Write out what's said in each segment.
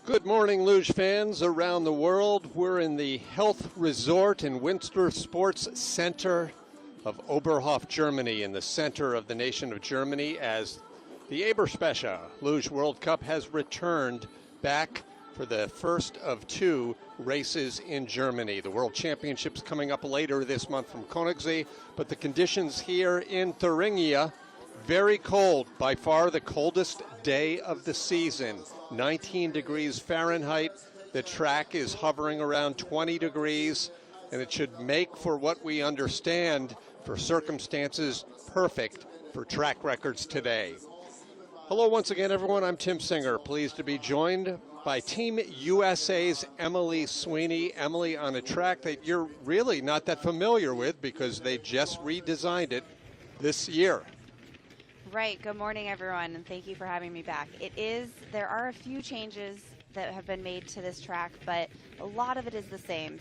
Good morning, Luge fans around the world. We're in the Health Resort and Winter Sports Center of Oberhof, Germany, in the center of the nation of Germany, as the Eberspecher Luge World Cup has returned back for the first of two races in Germany. The World Championships coming up later this month from Königssee, but the conditions here in Thuringia, very cold, by far the coldest day of the season. 19 degrees Fahrenheit. The track is hovering around 20 degrees, and it should make, for what we understand, for circumstances perfect for track records today. Hello once again, everyone. I'm Tim Singer, pleased to be joined by Team USA's Emily Sweeney. Emily, on a track that you're really not that familiar with because they just redesigned it this year. Right. Good morning, everyone, and thank you for having me back. There are a few changes that have been made to this track, but a lot of it is the same.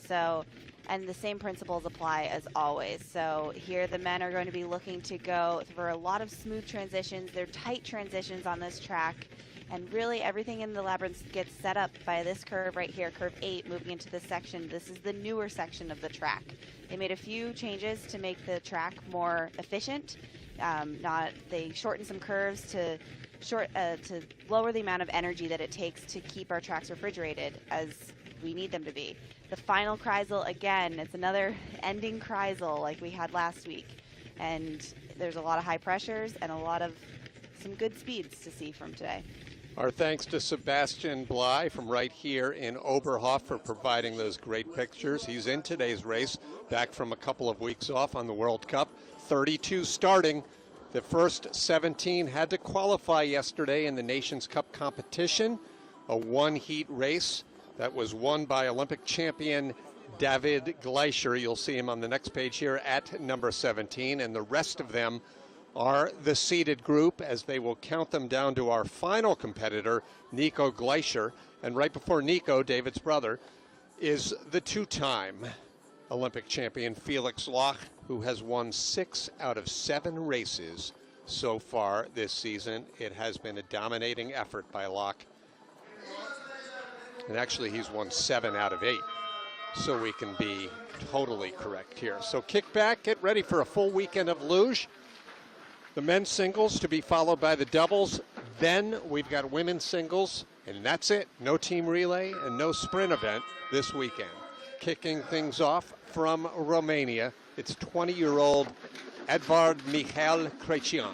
And the same principles apply as always. So here the men are going to be looking to go for a lot of smooth transitions. They're tight transitions on this track, and really everything in the labyrinth gets set up by this curve right here, curve 8, moving into this section. This is the newer section of the track. They made a few changes to make the track more efficient. They shortened some curves to lower the amount of energy that it takes to keep our tracks refrigerated as we need them to be. The final Kreisel, again, it's another ending Kreisel like we had last week. And there's a lot of high pressures and some good speeds to see from today. Our thanks to Sebastian Bly from right here in Oberhof for providing those great pictures. He's in today's race, back from a couple of weeks off on the World Cup. 32 starting. The first 17 had to qualify yesterday in the Nations Cup competition, a one-heat race that was won by Olympic champion David Gleicher. You'll see him on the next page here at number 17, and the rest of them are the seeded group, as they will count them down to our final competitor, Nico Gleicher. And right before Nico, David's brother, is the two-time Olympic champion Felix Loch, who has won 6 out of 7 races so far this season. It has been a dominating effort by Loch. And actually, he's won 7 out of 8. So we can be totally correct here. So kick back, get ready for a full weekend of luge. The men's singles to be followed by the doubles. Then we've got women's singles, and that's it. No team relay and no sprint event this weekend. Kicking things off from Romania, it's 20-year-old Edvard Mihail Crăciun.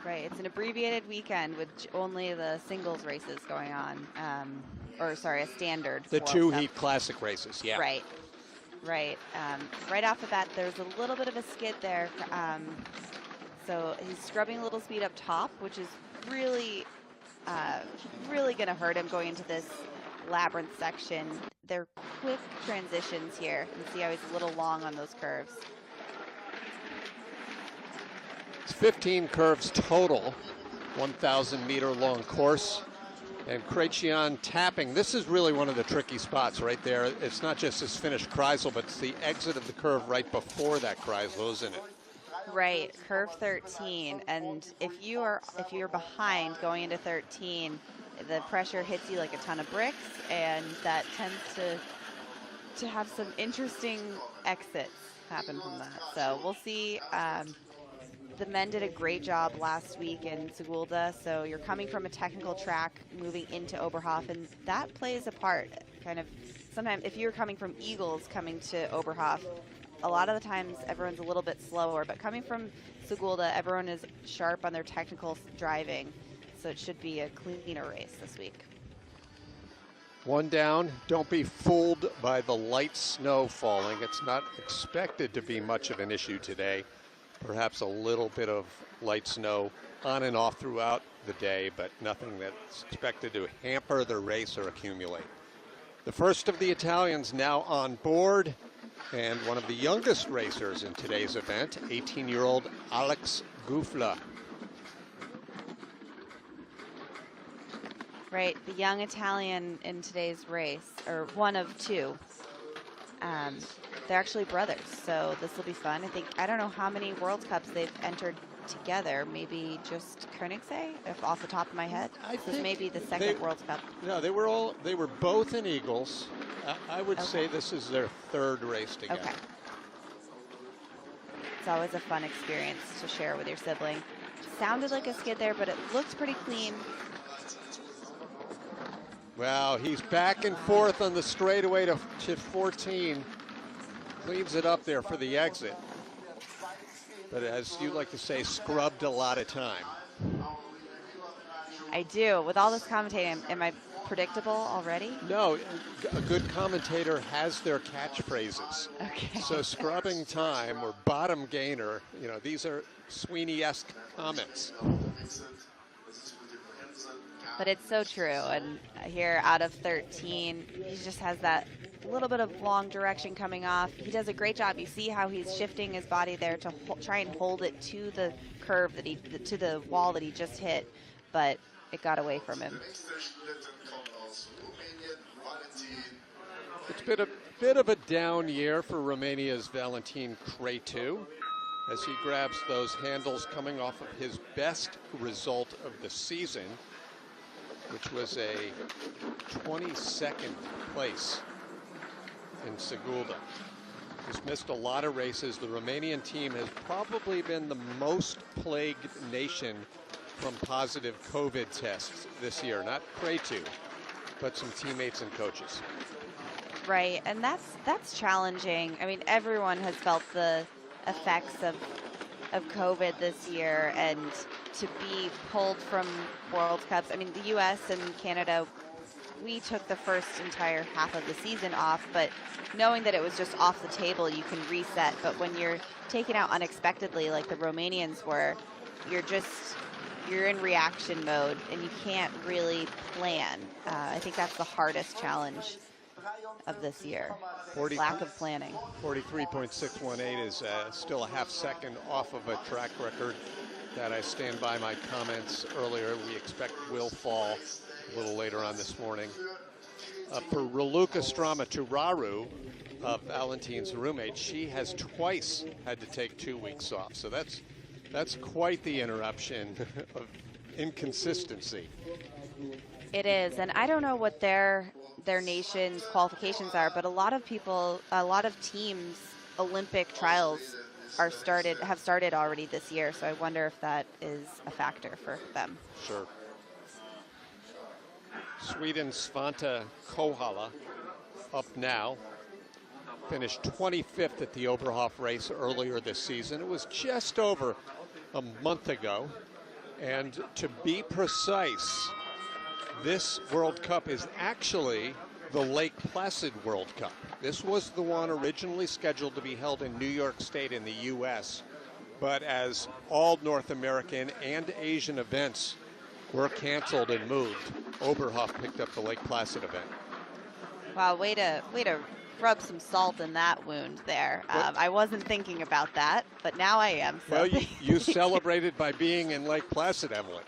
Right, it's an abbreviated weekend with only the singles races going on, a standard. The two-heat classic races, yeah. Right. Right off the bat, there's a little bit of a skid there. So he's scrubbing a little speed up top, which is really going to hurt him going into this labyrinth section. They're quick transitions here. You can see how he's a little long on those curves. It's 15 curves total, 1,000-meter long course. And Crăciun tapping. This is really one of the tricky spots right there. It's not just this finished Kreisel, but it's the exit of the curve right before that Kreisel, isn't it? Right, curve 13. And if you're behind going into 13, the pressure hits you like a ton of bricks, and that tends to have some interesting exits happen from that. So we'll see. The men did a great job last week in Sigulda, so you're coming from a technical track moving into Oberhof, and that plays a part. Kind of sometimes if you're coming from Eagles coming to Oberhof, a lot of the times everyone's a little bit slower, but coming from Sigulda, everyone is sharp on their technical driving, so it should be a cleaner race this week. One down. Don't be fooled by the light snow falling. It's not expected to be much of an issue today. Perhaps a little bit of light snow on and off throughout the day, but nothing that's expected to hamper the race or accumulate. The first of the Italians now on board, and one of the youngest racers in today's event, 18-year-old Alex Gufla. Right, the young Italian in today's race, or one of two. They're actually brothers, so this will be fun. I don't know how many World Cups they've entered together. Maybe just Koenigsegg, if off the top of my head. I This think may be the second World Cup. No, they were both in Eagles. I would say this is their third race together. Okay. It's always a fun experience to share with your sibling. Sounded like a skid there, but it looked pretty clean. Well, he's back and forth on the straightaway to 14. Cleans it up there for the exit. But as you like to say, scrubbed a lot of time. I do. With all this commentating, am I predictable already? No, a good commentator has their catchphrases. Okay. So scrubbing time or bottom gainer, these are Sweeney-esque comments. But it's so true. And here out of 13, he just has that little bit of long direction coming off. He does a great job. You see how he's shifting his body there to try and hold it to the curve to the wall that he just hit, but it got away from him. It's been a bit of a down year for Romania's Valentin Cretu as he grabs those handles coming off of his best result of the season, which was a 22nd place in Sigulda. He's missed a lot of races. The Romanian team has probably been the most plagued nation from positive COVID tests this year. Not Cretu, but some teammates and coaches. Right, and that's challenging. I mean, everyone has felt the effects of COVID this year, and to be pulled from World Cups. I mean, the U.S. and Canada, we took the first entire half of the season off, but knowing that it was just off the table, you can reset. But when you're taken out unexpectedly, like the Romanians were, you're in reaction mode, and you can't really plan. I think that's the hardest challenge of this year, lack of planning. 43.618 is still a half second off of a track record that I stand by my comments earlier. We expect will fall a little later on this morning. For Raluca Strama-Turaru, Valentin's roommate, she has twice had to take 2 weeks off. So that's quite the interruption of inconsistency. It is, and I don't know what their nation's qualifications are, but a lot of teams' Olympic trials have started already this year. So I wonder if that is a factor for them. Sure. Sweden's Svante Kohala up now. Finished 25th at the Oberhof race earlier this season. It was just over a month ago. And to be precise, this World Cup is actually the Lake Placid World Cup. This was the one originally scheduled to be held in New York State in the U.S., but as all North American and Asian events were canceled and moved, Oberhof picked up the Lake Placid event. Wow, way to rub some salt in that wound there. I wasn't thinking about that, but now I am. So well, you celebrated by being in Lake Placid, Emily.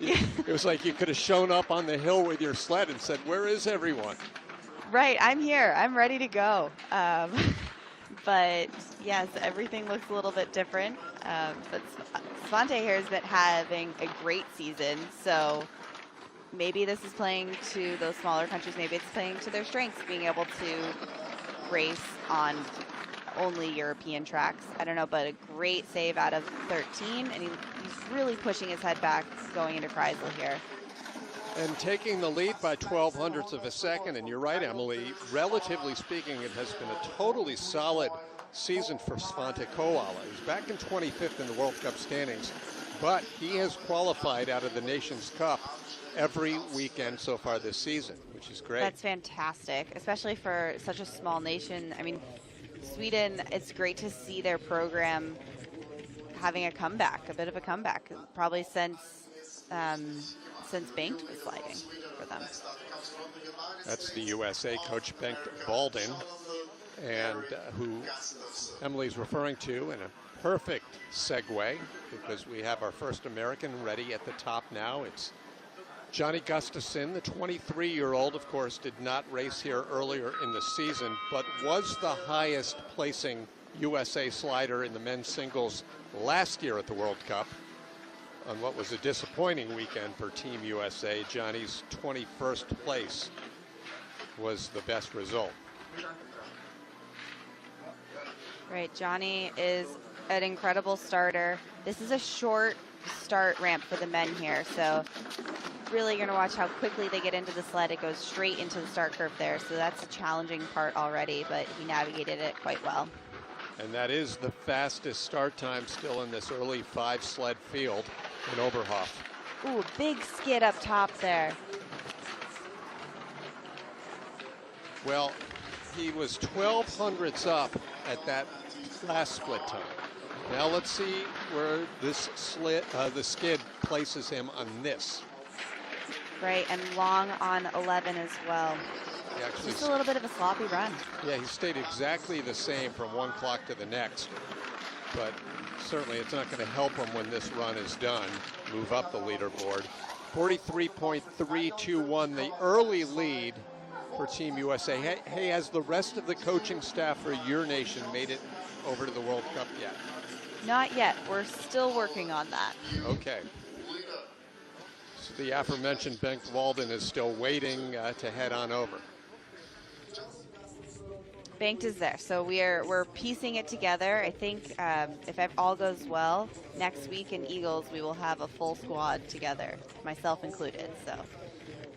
It was like you could have shown up on the hill with your sled and said, "Where is everyone?" Right, I'm here. I'm ready to go. But yes, everything looks a little bit different. But Svante here has been having a great season, so maybe this is playing to those smaller countries. Maybe it's playing to their strengths, being able to race on only European tracks. I don't know, but a great save out of 13, and he's really pushing his head back going into Kreisel here. And taking the lead by 0.12 of a second, and you're right, Emily, relatively speaking, it has been a totally solid season for Svante Koala. He's back in 25th in the World Cup standings, but he has qualified out of the Nations Cup every weekend so far this season, which is great. That's fantastic, especially for such a small nation. I mean, Sweden, it's great to see their program having a comeback, a bit of a comeback, probably since Bengt was sliding for them. That's the USA coach, Bengt Baldin, and who Emily's referring to in a perfect segue, because we have our first American ready at the top now. It's Johnny Gustafson, the 23-year-old, of course, did not race here earlier in the season, but was the highest placing USA slider in the men's singles last year at the World Cup on what was a disappointing weekend for Team USA. Johnny's 21st place was the best result. Right, Johnny is an incredible starter. This is a short start ramp for the men here, so really going to watch how quickly they get into the sled. It goes straight into the start curve there, so that's a challenging part already, but he navigated it quite well. And that is the fastest start time still in this early 5 sled field in Oberhof. Ooh, big skid up top there. Well, he was 1200ths up at that last split time. Now let's see where this the skid places him on this. Right, and long on 11 as well. Just a little bit of a sloppy run. Yeah, he stayed exactly the same from one clock to the next. But certainly it's not going to help him when this run is done. Move up the leaderboard. 43.321, the early lead for Team USA. Hey, has the rest of the coaching staff for your nation made it over to the World Cup yet? Not yet. We're still working on that. Okay. So the aforementioned Bengt Walden is still waiting to head on over. Bengt is there, so we're piecing it together. I think if all goes well, next week in Eagles we will have a full squad together, myself included. So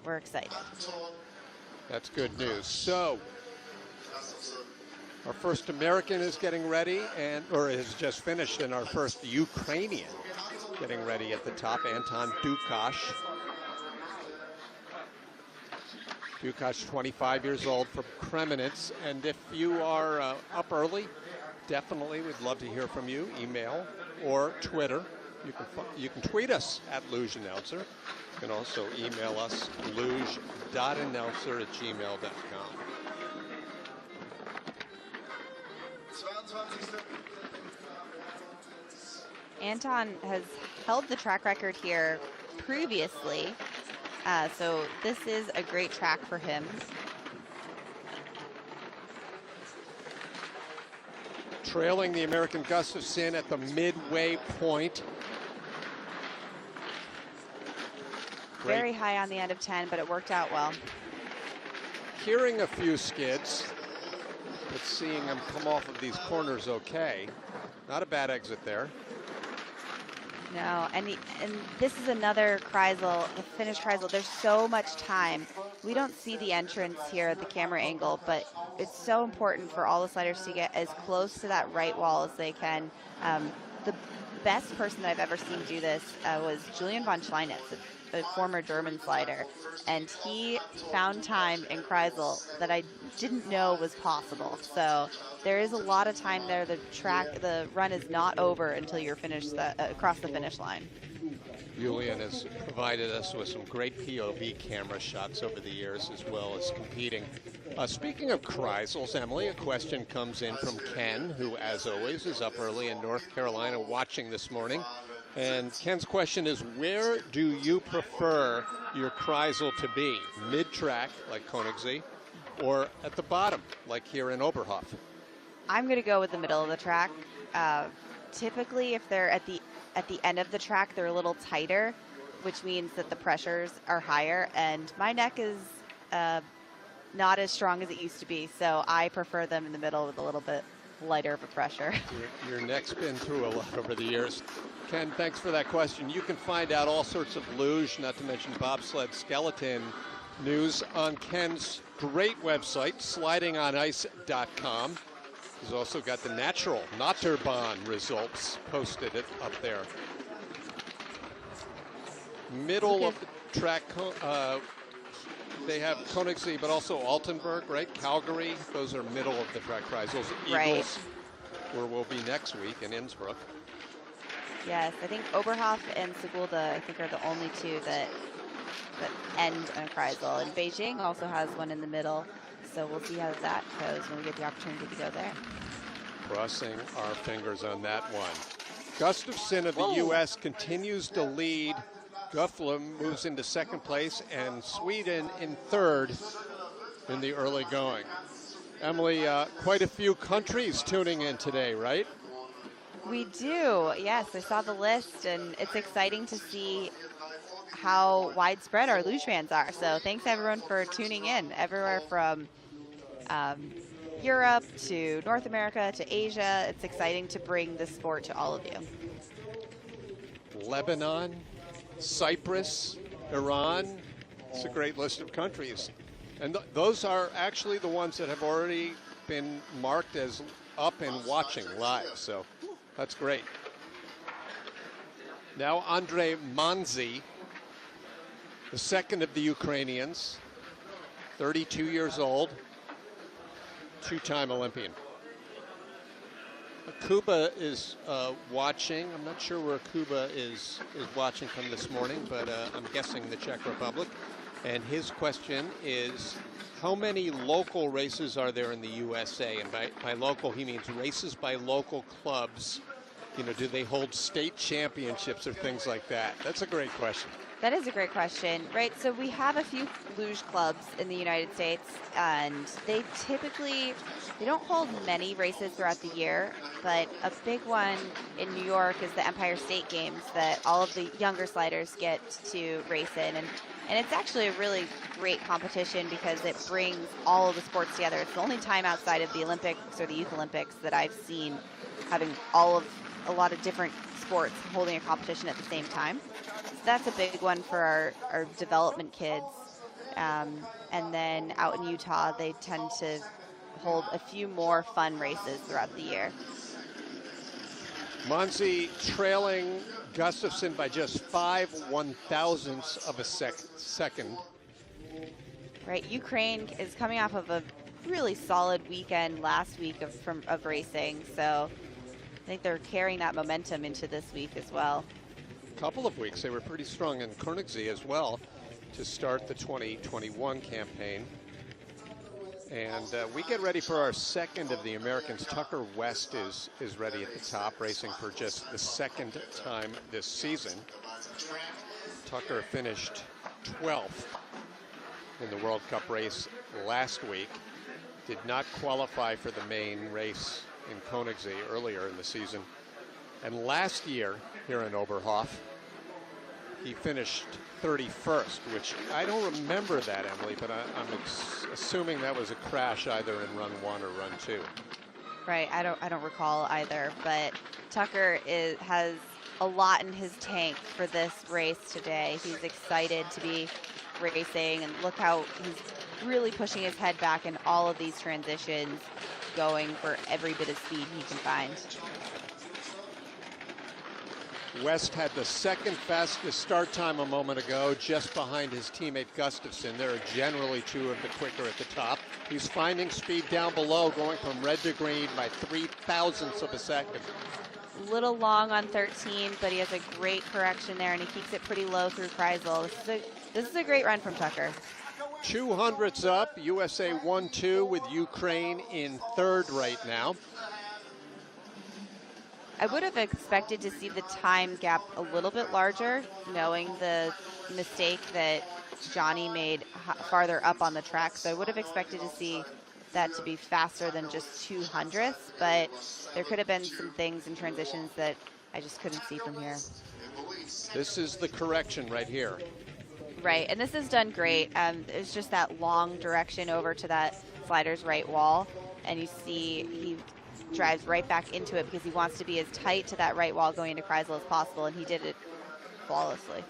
we're excited. That's good news. So our first American is getting ready, or has just finished, and our first Ukrainian getting ready at the top, Anton Dukash. Dukash, 25 years old, from Kremenets. And if you are up early, definitely we'd love to hear from you. Email or Twitter. You can tweet us at Luge Announcer. You can also email us, luge.announcer@gmail.com. Anton has held the track record here previously, so this is a great track for him. Trailing the American Gustafson at the midway point. Very high on the end of 10, but it worked out well. Hearing a few skids, but seeing him come off of these corners okay. Not a bad exit there. No, and this is another Kreisel, the Finnish Kreisel. There's so much time. We don't see the entrance here at the camera angle, but it's so important for all the sliders to get as close to that right wall as they can. The best person that I've ever seen do this was Julian von Schleinitz, a former German slider, and he found time in Kreisel that I didn't know was possible. So there is a lot of time there. The run is not over until you're finished across the finish line. Julian has provided us with some great POV camera shots over the years, as well as competing. Speaking of Kreisels, Emily, a question comes in from Ken, who, as always, is up early in North Carolina watching this morning. And Ken's question is, where do you prefer your Kreisel to be? Mid-track, like Koenigsee, or at the bottom, like here in Oberhof? I'm going to go with the middle of the track. Typically, if they're at the end of the track, they're a little tighter, which means that the pressures are higher, and my neck is not as strong as it used to be, so I prefer them in the middle with a little bit lighter of a pressure. Your neck's been through a lot over the years. Ken, thanks for that question. You can find out all sorts of luge, not to mention bobsled skeleton news on Ken's great website, slidingonice.com. He's also got the natural Natterbahn results posted up there. Middle of the track, they have Koenigsee, but also Altenburg, right? Calgary, those are middle of the track Kreisels. Eagles, where we'll be next week in Innsbruck. Yes, I think Oberhof and Sigulda, I think, are the only two that end on a Kreisel. And Beijing also has one in the middle, so we'll see how that goes when we get the opportunity to go there. Crossing our fingers on that one. Gustafson of the U.S. continues to lead. Gufflum moves into second place, and Sweden in third in the early going. Emily, quite a few countries tuning in today, right? We do. Yes, I saw the list, and it's exciting to see how widespread our luge fans are. So thanks everyone for tuning in, everywhere from um, Europe to North America to Asia. It's exciting to bring the sport to all of you. Lebanon, Cyprus, Iran. It's a great list of countries. And those are actually the ones that have already been marked as up and watching live. So that's great. Now Andrei Mazdzer, the second of the Ukrainians, 32 years old, two-time Olympian. Kuba is watching. I'm not sure where Kuba is watching from this morning, but I'm guessing the Czech Republic. And his question is, how many local races are there in the USA? And by local, he means races by local clubs. You know, do they hold state championships or things like that? That's a great question. That is a great question, right? So we have a few luge clubs in the United States, and they don't hold many races throughout the year, but a big one in New York is the Empire State Games that all of the younger sliders get to race in. And it's actually a really great competition because it brings all of the sports together. It's the only time outside of the Olympics or the Youth Olympics that I've seen having a lot of different sports holding a competition at the same time. So that's a big one for our development kids. And then out in Utah, they tend to hold a few more fun races throughout the year. Mazdzer trailing Gustafson by just 5/1000ths of a second. Right, Ukraine is coming off of a really solid weekend last week of racing, so I think they're carrying that momentum into this week as well. Couple of weeks they were pretty strong in Koenigsee as well to start the 2021 campaign. And we get ready for our second of the Americans. Tucker West is ready at the top, racing for just the second time this season. Tucker finished 12th in the World Cup race last week. Did not qualify for the main race in Koenigsee earlier in the season. And last year here in Oberhof, he finished 31st, which I don't remember that, Emily, but I'm assuming that was a crash either in run 1 or run 2. Right, I don't recall either, but Tucker has a lot in his tank for this race today. He's excited to be racing, and look how he's really pushing his head back in all of these transitions, going for every bit of speed he can find. West had the second fastest start time a moment ago, just behind his teammate Gustafson. There are generally two of the quicker at the top. He's finding speed down below, going from red to green by 0.003 of a second. A little long on 13, but he has a great correction there, and he keeps it pretty low through Kreisel. This is a great run from Tucker. 200s up, USA 1-2 with Ukraine in third right now. I would have expected to see the time gap a little bit larger, knowing the mistake that Johnny made farther up on the track. So I would have expected to see that to be faster than just 200ths, but there could have been some things in transitions that I just couldn't see from here. This is the correction right here. Right, and this is done great. It's just that long direction over to that slider's right wall, and you see he drives right back into it because he wants to be as tight to that right wall going into Kreisel as possible, and he did it flawlessly.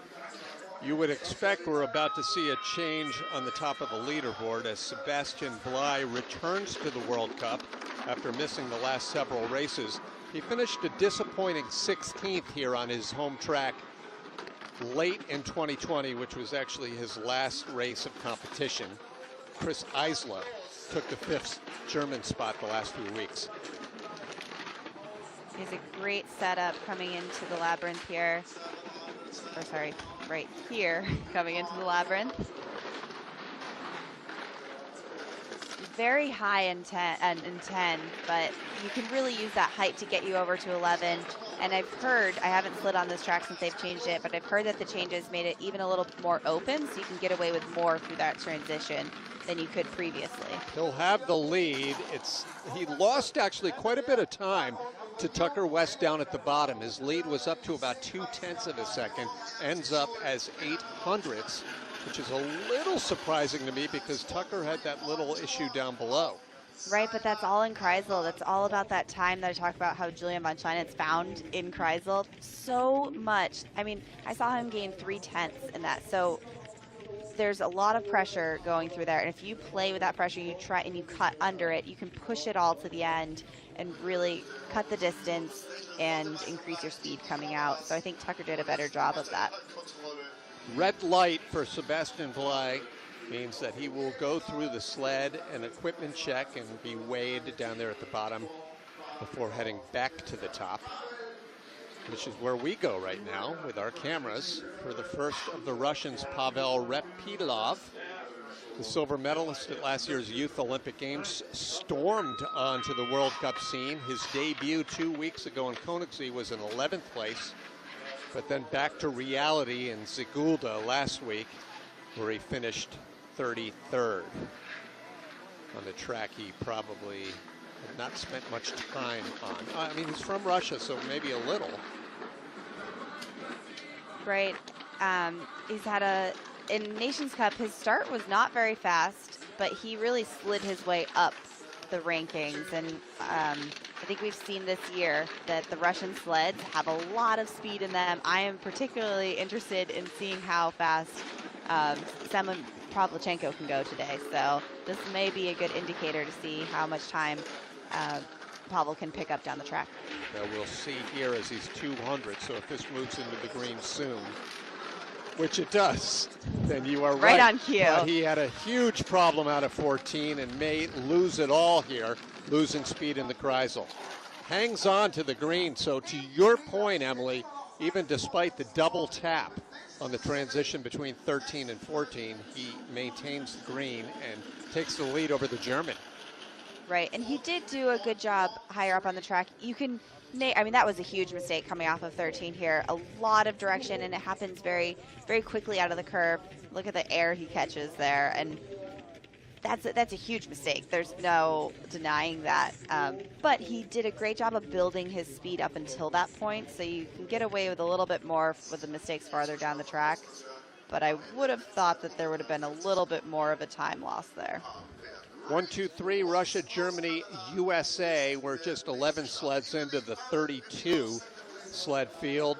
You would expect we're about to see a change on the top of the leaderboard as Sebastian Bly returns to the World Cup after missing the last several races. He finished a disappointing 16th here on his home track late in 2020, which was actually his last race of competition. Chris Eisler took the 5th German spot the last few weeks. He's a great setup coming into the labyrinth here. Or sorry, right here, coming into the labyrinth. Very high in 10, but you can really use that height to get you over to 11. And I've heard, I haven't slid on this track since they've changed it, but I've heard that the changes made it even a little more open, so you can get away with more through that transition than you could previously. He'll have the lead. He lost actually quite a bit of time to Tucker West down at the bottom. His lead was up to about 0.2 of a second, ends up as 0.08, which is a little surprising to me because Tucker had that little issue down below. Right, but that's all in Kreisel. That's all about that time that I talk about how Julian von Scheinitz found in Kreisel so much. I mean, I saw him gain 0.3 in that. So there's a lot of pressure going through there. And if you play with that pressure, you try and you cut under it, you can push it all to the end and really cut the distance and increase your speed coming out. So I think Tucker did a better job of that. Red light for Sebastian Blay means that he will go through the sled and equipment check and be weighed down there at the bottom before heading back to the top, which is where we go right now with our cameras for the first of the Russians, Pavel Repilov. The silver medalist at last year's Youth Olympic Games stormed onto the World Cup scene. His debut 2 weeks ago in Königssee was in 11th place, but then back to reality in Sigulda last week, where he finished 33rd. On the track he probably had not spent much time on. I mean, he's from Russia, so maybe a little. Right. He's had in Nations Cup, his start was not very fast, but he really slid his way up the rankings. And I think we've seen this year that the Russian sleds have a lot of speed in them. I am particularly interested in seeing how fast Semyon Pavlyuchenko can go today. So this may be a good indicator to see how much time Pavel can pick up down the track. We'll see here as he's 200. So if this moves into the green soon, which it does, then you are right. Right on cue. But he had a huge problem out of 14 and may lose it all here, losing speed in the Kreisel. Hangs on to the green. So to your point, Emily, even despite the double tap on the transition between 13 and 14, he maintains the green and takes the lead over the German. Right, and he did do a good job higher up on the track. I mean, that was a huge mistake coming off of 13 here. A lot of direction, and it happens very, very quickly out of the curve. Look at the air he catches there, and that's a huge mistake. There's no denying that. But he did a great job of building his speed up until that point, so you can get away with a little bit more with the mistakes farther down the track. But I would have thought that there would have been a little bit more of a time loss there. 1, 2, 3, Russia, Germany, USA. We're just 11 sleds into the 32 sled field.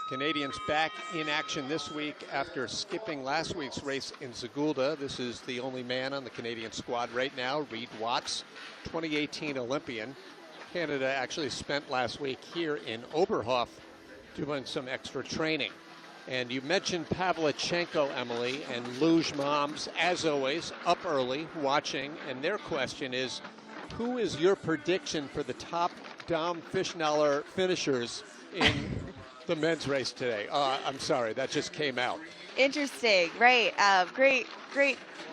Canadians back in action this week after skipping last week's race in Sigulda. This is the only man on the Canadian squad right now, Reed Watts, 2018 Olympian. Canada actually spent last week here in Oberhof doing some extra training. And you mentioned Pavlyuchenko, Emily, and Luge moms, as always, up early, watching. And their question is, who is your prediction for the top Dom Fischnaller finishers in the men's race today? I'm sorry, that just came out. Interesting, right. Great,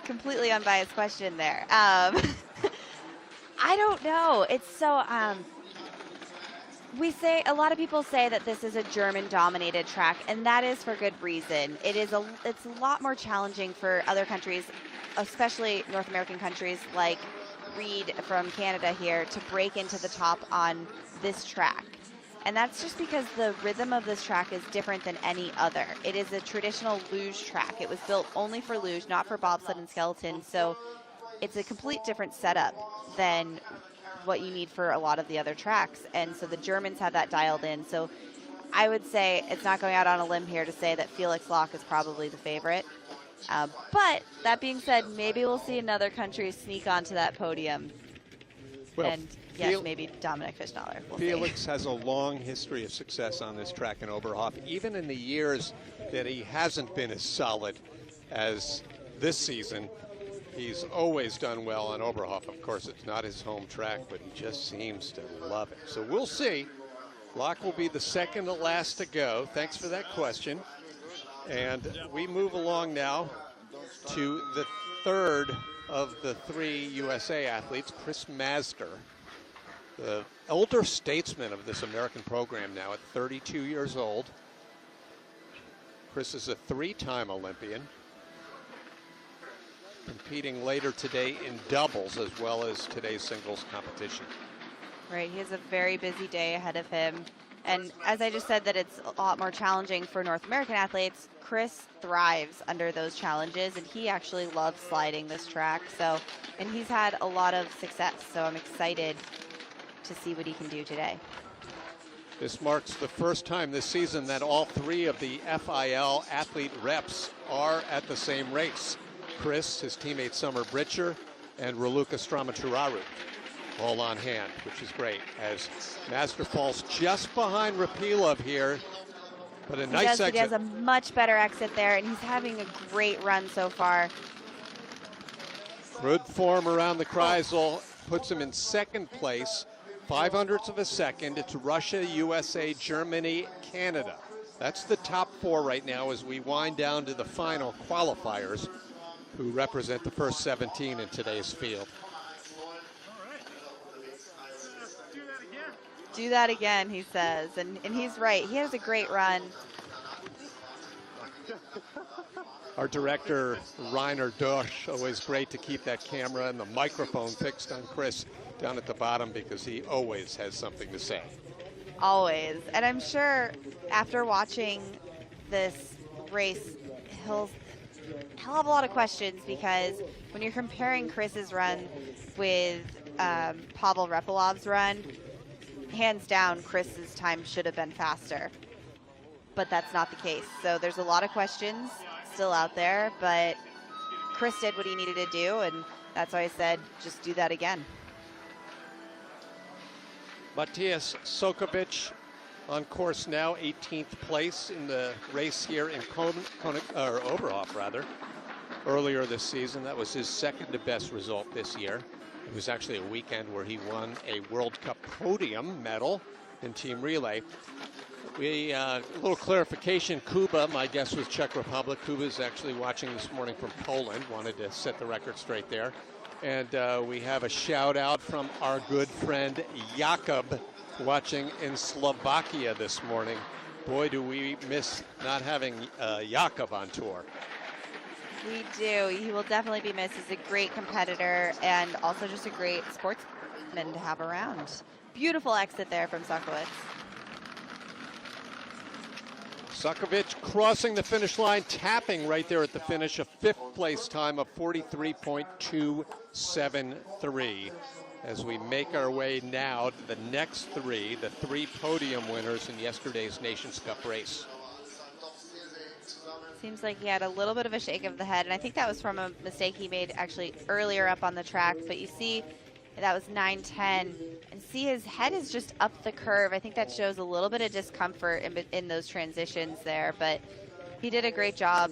completely unbiased question there. I don't know. It's so... a lot of people say that this is a German-dominated track, and that is for good reason. It's a lot more challenging for other countries, especially North American countries like Reed from Canada here, to break into the top on this track. And that's just because the rhythm of this track is different than any other. It is a traditional luge track. It was built only for luge, not for bobsled and skeleton, so it's a complete different setup than what you need for a lot of the other tracks. And so the Germans have that dialed in. So I would say it's not going out on a limb here to say that Felix Locke is probably the favorite. But that being said, maybe we'll see another country sneak onto that podium. Well, and yes, maybe Dominic Fischnaller. Felix has a long history of success on this track in Oberhof, even in the years that he hasn't been as solid as this season. He's always done well on Oberhof. Of course, it's not his home track, but he just seems to love it. So we'll see. Locke will be the second to last to go. Thanks for that question. And we move along now to the third of the three USA athletes, Chris Mazdzer, the elder statesman of this American program now at 32 years old. Chris is a three-time Olympian, competing later today in doubles as well as today's singles competition. Right, he has a very busy day ahead of him. And as I just said that it's a lot more challenging for North American athletes, Chris thrives under those challenges, and he actually loves sliding this track. So, and he's had a lot of success, so I'm excited to see what he can do today. This marks the first time this season that all three of the FIL athlete reps are at the same race. Chris, his teammate Summer Britcher, and Raluca Stramaturaro all on hand, which is great, as Mazdzer falls just behind Rapilov here. But a nice exit. He has a much better exit there, and he's having a great run so far. Good form around the Kreisel puts him in second place, 0.05 of a second. It's Russia, USA, Germany, Canada. That's the top four right now as we wind down to the final qualifiers, who represent the first 17 in today's field. Do that again, he says, and he's right. He has a great run. Our director, Rainer Dorsch, always great to keep that camera and the microphone fixed on Chris down at the bottom, because he always has something to say. Always. And I'm sure after watching this race, he'll have a lot of questions, because when you're comparing Chris's run with Pavel Repilov's run, hands down, Chris's time should have been faster. But that's not the case. So there's a lot of questions still out there, but Chris did what he needed to do, and that's why I said just do that again. Matthias Sokovic on course now, 18th place in the race here in Oberhof, rather. Earlier this season, that was his second to best result this year. It was actually a weekend where he won a World Cup podium medal in team relay. A little clarification, Kuba, my guess was Czech Republic. Kuba's actually watching this morning from Poland, wanted to set the record straight there. And we have a shout out from our good friend Jakub, watching in Slovakia this morning. Boy, do we miss not having Jakub on tour. We do. He will definitely be missed. He's a great competitor and also just a great sportsman to have around. Beautiful exit there from Sokovic. Sokovic crossing the finish line, tapping right there at the finish, a fifth place time of 43.273. As we make our way now to the next three, the three podium winners in yesterday's Nations Cup race. Seems like he had a little bit of a shake of the head, and I think that was from a mistake he made actually earlier up on the track, but you see that was 9:10, and see his head is just up the curve. I think that shows a little bit of discomfort in those transitions there, but he did a great job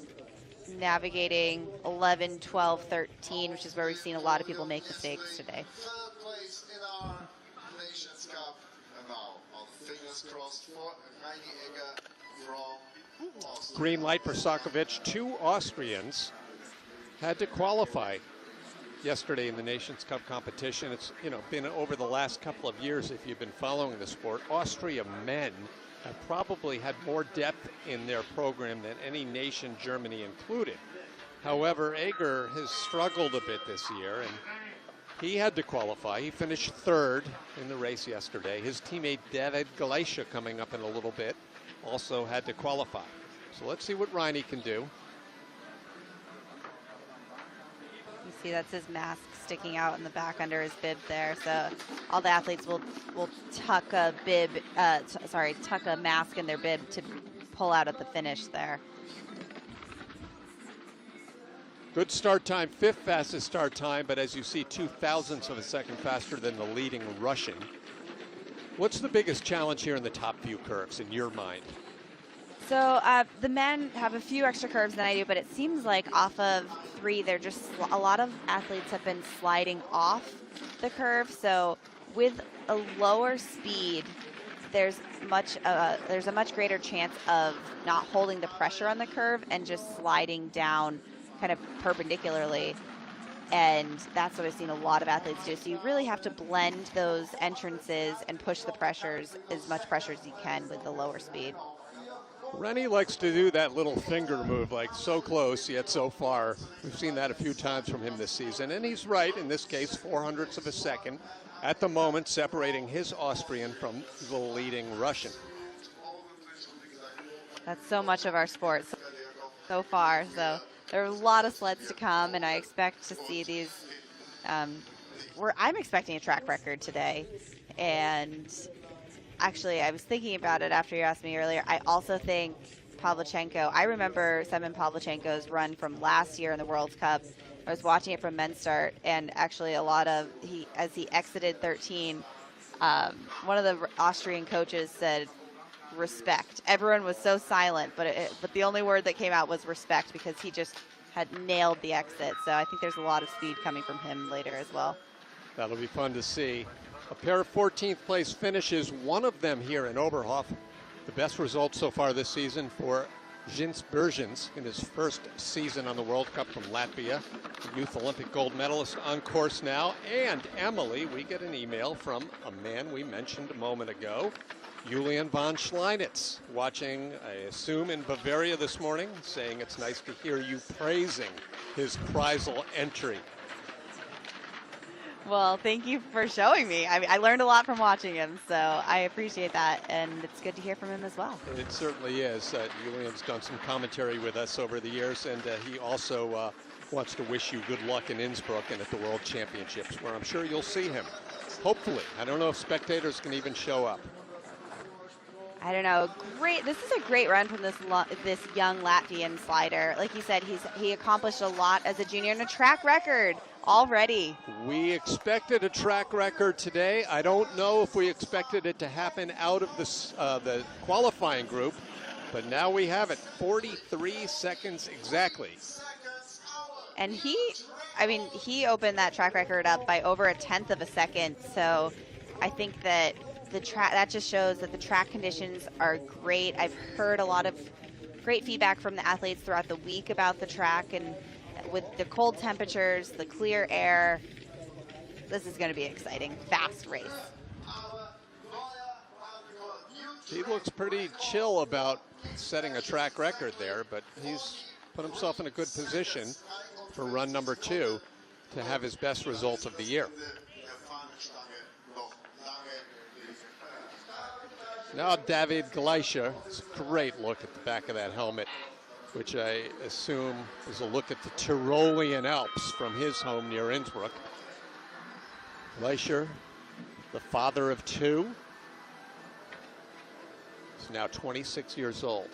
navigating 11, 12, 13, which is where we've seen a lot of people make mistakes today. Place in our Nations Cup, and now all fingers crossed for Reini Egger from Austria. Green light for Sokovic. Two Austrians had to qualify yesterday in the Nations Cup competition. It's been over the last couple of years, if you've been following the sport, Austria men have probably had more depth in their program than any nation, Germany included. However, Egger has struggled a bit this year, and he had to qualify. He finished third in the race yesterday. His teammate David Galicia, coming up in a little bit, also had to qualify. So let's see what Reini can do. You see that's his mask sticking out in the back under his bib there. So all the athletes will tuck a bib, tuck a mask in their bib to pull out at the finish there. Good start time, fifth fastest start time, but as you see, 0.02 of a second faster than the leading Russian. What's the biggest challenge here in the top few curves in your mind? So the men have a few extra curves than I do, but it seems like off of three, they're just a lot of athletes have been sliding off the curve. So with a lower speed, there's a much greater chance of not holding the pressure on the curve and just sliding down kind of perpendicularly. And that's what I've seen a lot of athletes do. So you really have to blend those entrances and push the pressures, as much pressure as you can with the lower speed. Reini likes to do that little finger move, like so close yet so far. We've seen that a few times from him this season, and he's right in this case, 0.04 of a second. at the moment separating his Austrian from the leading Russian. That's so much of our sport so far. So there are a lot of sleds to come, and I expect to see these. I'm expecting a track record today, and actually, I was thinking about it after you asked me earlier. I also think Pavlichenko. I remember Semen Pavlichenko's run from last year in the World Cup. I was watching it from men's start, and actually as he exited 13, one of the Austrian coaches said, respect. Everyone was so silent, but the only word that came out was respect, because he just had nailed the exit. So I think there's a lot of speed coming from him later as well. That'll be fun to see. A pair of 14th place finishes, one of them here in Oberhof. The best result so far this season for Jens Bergens in his first season on the World Cup from Latvia. The youth Olympic gold medalist on course now. And Emily, we get an email from a man we mentioned a moment ago, Julian von Schleinitz, watching, I assume, in Bavaria this morning, saying it's nice to hear you praising his Kreisel entry. Well, thank you for showing me. I learned a lot from watching him, so I appreciate that, and it's good to hear from him as well. It certainly is. Julian's done some commentary with us over the years, and he also wants to wish you good luck in Innsbruck and at the World Championships, where I'm sure you'll see him. Hopefully. I don't know if spectators can even show up. I don't know. Great. This is a great run from this young Latvian slider. Like you said, he accomplished a lot as a junior and a track record already. We expected a track record today. I don't know if we expected it to happen out of the qualifying group, but now we have it. 43 seconds exactly. And he opened that track record up by over 1/10 of a second. So I think that that just shows that the track conditions are great. I've heard a lot of great feedback from the athletes throughout the week about the track, and with the cold temperatures, the clear air, this is going to be an exciting, fast race. He looks pretty chill about setting a track record there, but he's put himself in a good position for run number 2 to have his best result of the year. Now David Gleicher. It's a great look at the back of that helmet, which I assume is a look at the Tyrolean Alps from his home near Innsbruck. Gleicher, the father of 2, is now 26 years old.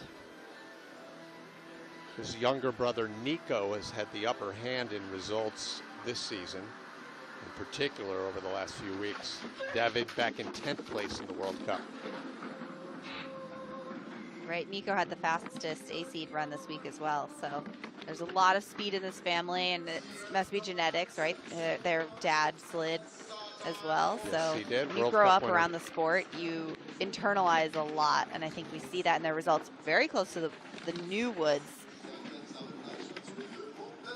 His younger brother Nico has had the upper hand in results this season, in particular over the last few weeks. David back in 10th place in the World Cup. Right, Nico had the fastest A-seed run this week as well, so there's a lot of speed in this family, and it must be genetics, right? Their dad slid as well, so yes, he did. When you World grow Cup up winner. around the sport, you internalize a lot, and I think we see that in their results very close to the new woods.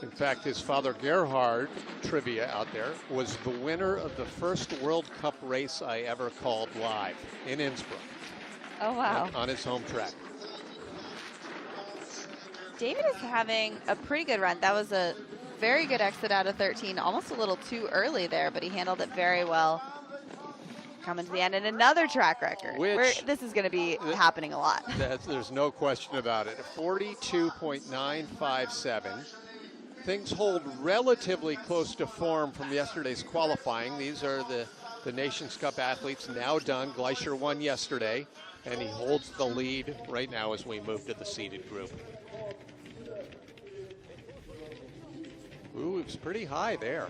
In fact, his father Gerhard, trivia out there, was the winner of the first World Cup race I ever called live in Innsbruck. Oh, wow. On his home track. David is having a pretty good run. That was a very good exit out of 13, almost a little too early there, but he handled it very well. Coming to the end, and another track record. This is going to be happening a lot. There's no question about it. 42.957. Things hold relatively close to form from yesterday's qualifying. These are the Nations Cup athletes now done. Gleicher won yesterday, and he holds the lead right now as we move to the seeded group. Ooh, it was pretty high there.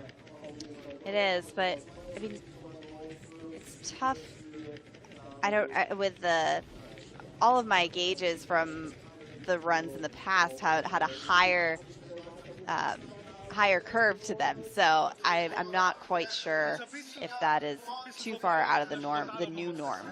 It is, but I mean, it's tough. With all of my gauges from the runs in the past had a higher curve to them, so I'm not quite sure if that is too far out of the norm, the new norm.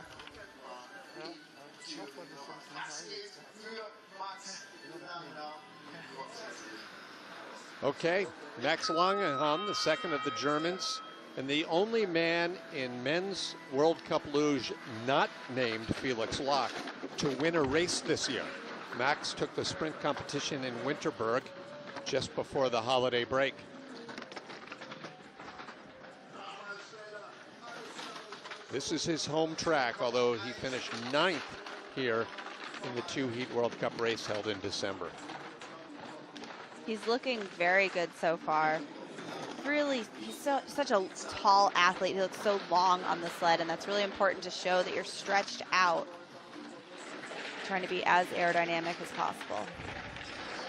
Okay, Max Langenham, the second of the Germans, and the only man in men's World Cup luge not named Felix Lach to win a race this year. Max took the sprint competition in Winterberg just before the holiday break. This is his home track, although he finished 9th here in the 2-heat World Cup race held in December. He's looking very good so far. Really, he's such a tall athlete. He looks so long on the sled, and that's really important to show that you're stretched out, trying to be as aerodynamic as possible.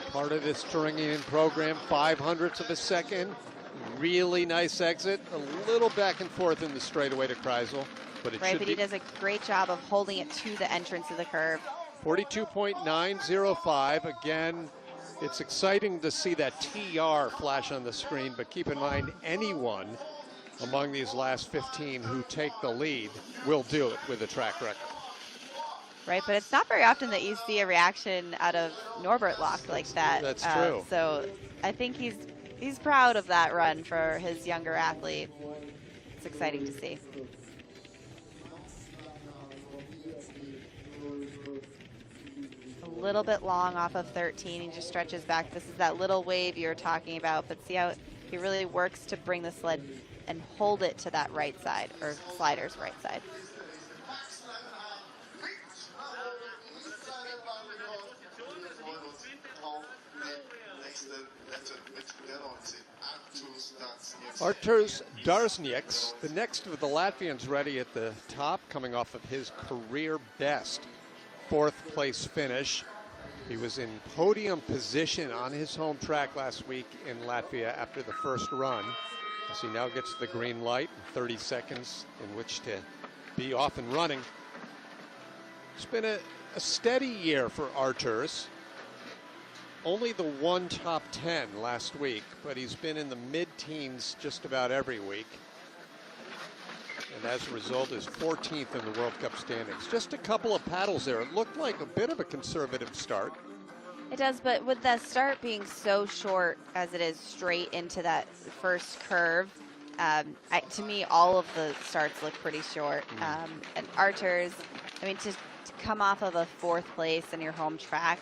Part of this Thuringian program, 0.05 of a second. Really nice exit. A little back and forth in the straightaway to Kreisel, but it right, should but be. he does a great job of holding it to the entrance of the curve. 42.905. Again, it's exciting to see that TR flash on the screen, but keep in mind, anyone among these last 15 who take the lead will do it with a track record. Right, but it's not very often that you see a reaction out of Norbert Lock like that. That's true. So I think he's proud of that run for his younger athlete. It's exciting to see. A little bit long off of 13. He just stretches back. This is that little wave you were talking about, but see how he really works to bring the sled and hold it to that right side, or slider's right side. Arturs Darznieks, the next of the Latvians, ready at the top, coming off of his career best 4th place finish. He was in podium position on his home track last week in Latvia after the first run, as he now gets the green light, 30 seconds in which to be off and running. It's been a steady year for Arturs. Only the one top 10 last week, but he's been in the mid-teens just about every week. And as a result is 14th in the World Cup standings. Just a couple of paddles there. It looked like a bit of a conservative start. It does, but with the start being so short as it is straight into that first curve, to me, all of the starts look pretty short. And Arturs, I mean, to come off of a 4th place in your home track,